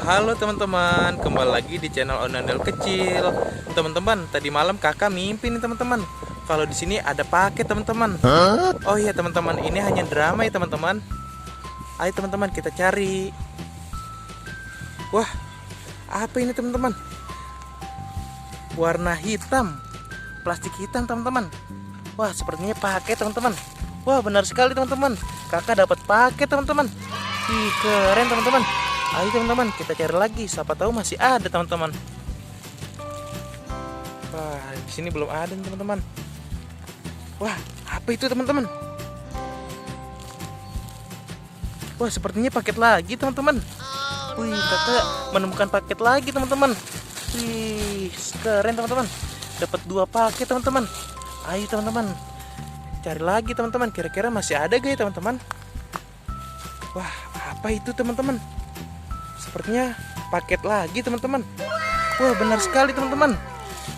Halo teman-teman, kembali lagi di channel Ondel Kecil. Teman-teman, tadi malam kakak mimpi nih teman-teman. Kalau di sini ada paket teman-teman. Oh iya teman-teman, ini hanya drama ya teman-teman. Ayo teman-teman kita cari. Wah, apa ini teman-teman? Warna hitam, plastik hitam teman-teman. Wah, sepertinya paket teman-teman. Wah, benar sekali teman-teman. Kakak dapat paket teman-teman. Ih, keren teman-teman. Ayo teman-teman kita cari lagi, siapa tahu masih ada teman-teman. Wah, di sini belum ada nih teman-teman. Wah, apa itu teman-teman? Wah, sepertinya paket lagi teman-teman. Wih, kakak menemukan paket lagi teman-teman. Wih, keren teman-teman. Dapat 2 paket teman-teman. Ayo teman-teman cari lagi teman-teman. Kira-kira masih ada gak ya teman-teman? Wah, apa itu teman-teman? Sepertinya paket lagi teman-teman. Wah, benar sekali teman-teman.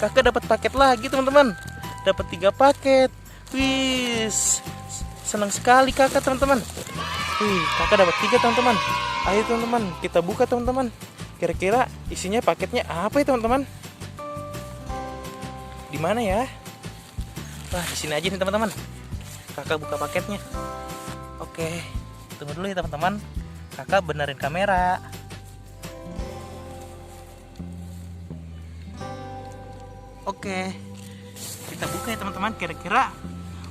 Kakak dapat paket lagi teman-teman. Dapat 3 paket. Wih, senang sekali kakak teman-teman. Wih, kakak dapat 3 teman-teman. Ayo teman-teman kita buka teman-teman. Kira-kira isinya paketnya apa ya teman-teman? Di mana ya? Wah, di sini aja nih teman-teman. Kakak buka paketnya. Oke, tunggu dulu ya teman-teman. Kakak benerin kamera. Oke, kita buka ya teman-teman. Kira-kira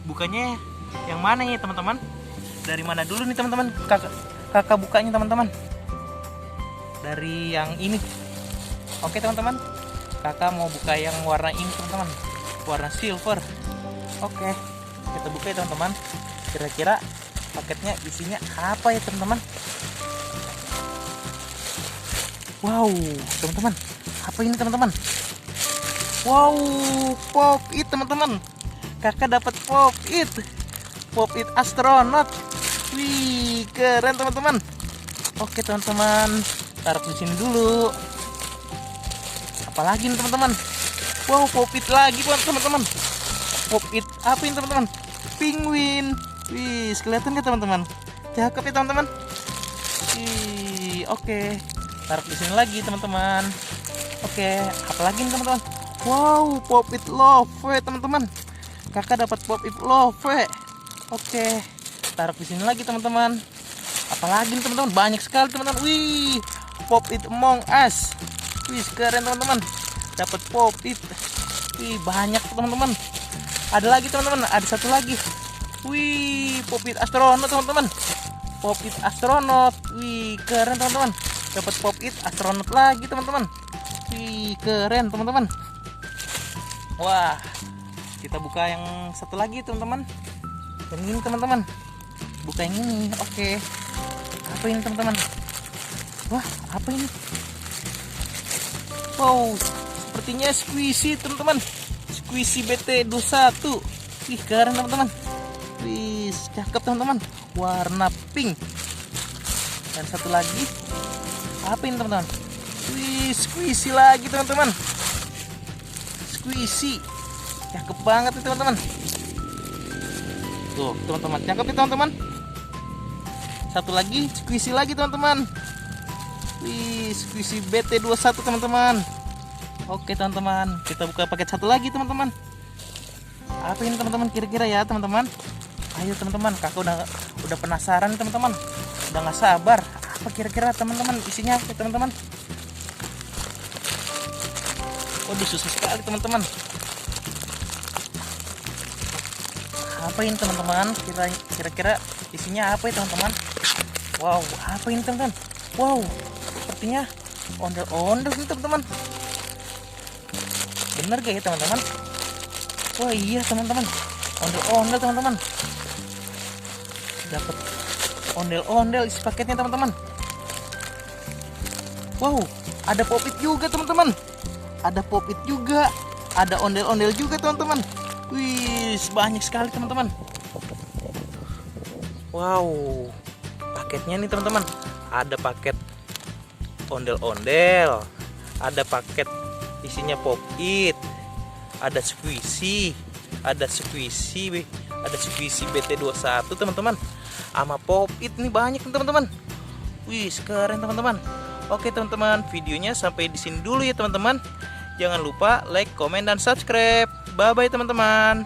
bukanya yang mana ya teman-teman? Dari mana dulu nih teman-teman? Kakak bukanya teman-teman. Dari yang ini. Oke teman-teman, kakak mau buka yang warna ini teman-teman, warna silver. Oke, kita buka ya teman-teman. Kira-kira paketnya isinya apa ya teman-teman? Wow, teman-teman, apa ini teman-teman? Wow, Pop It teman-teman. Kakak dapat Pop It. Pop It astronot. Wih, keren teman-teman. Oke teman-teman, taruh di sini dulu. Apalagi nih teman-teman? Wow, Pop It lagi teman-teman. Pop It apa ini teman-teman? Penguin. Wih, kelihatan nggak teman-teman? Cakep ya teman-teman. Wih, oke. Taruh di sini lagi teman-teman. Oke, apalagi nih teman-teman? Wow, Pop It Love teman-teman. Kakak dapat Pop It Love. Oke, taruh di sini lagi teman-teman. Apalagi nih teman-teman? Banyak sekali teman-teman. Wih, Pop It Among Us. Wih, keren teman-teman. Dapat Pop It. Wih, banyak teman-teman. Ada lagi teman-teman. Ada satu lagi. Wih, Pop It Astronot teman-teman. Pop It Astronot. Wih, keren teman-teman. Dapat Pop It Astronot lagi teman-teman. Wih, keren teman-teman. Wah, kita buka yang satu lagi teman-teman. Yang ini teman-teman. Buka yang ini. Oke. Apa ini teman-teman? Wah, apa ini? Wow, sepertinya squishy teman-teman. Squishy BT21. Wih, keren teman-teman. Wih, cakep teman-teman. Warna pink. Dan satu lagi. Apa ini teman-teman? Wih, squishy lagi teman-teman. Squishy. Cakep banget nih teman-teman. Tuh, teman-teman. Cakep nih teman-teman. Satu lagi, squishy lagi teman-teman. Wih, squishy BT21 teman-teman. Oke teman-teman, kita buka paket satu lagi teman-teman. Apa ini teman-teman kira-kira ya teman-teman? Ayo teman-teman, kakak udah penasaran teman-teman. Udah nggak sabar. Apa kira-kira teman-teman isinya apa teman-teman? Oh, susah sekali teman-teman. Apa ini teman-teman? Kira-kira isinya apa ya teman-teman? Wow, apa ini teman-teman? Wow, sepertinya ondel-ondel nih teman-teman. Bener gak ya teman-teman? Wah, iya teman-teman. Ondel-ondel teman-teman. Dapat ondel-ondel isi paketnya teman-teman. Wow, ada Pop It juga teman-teman. Ada Pop It juga. Ada ondel-ondel juga teman-teman. Wih, banyak sekali teman-teman. Wow, paketnya nih teman-teman. Ada paket ondel-ondel. Ada paket isinya Pop It. Ada squishy. Ada squishy BT21 teman-teman. Sama Pop It nih banyak nih teman-teman. Wih, keren teman-teman. Oke teman-teman, videonya sampai di sini dulu ya teman-teman. Jangan lupa like, komen, dan subscribe. Bye bye teman-teman.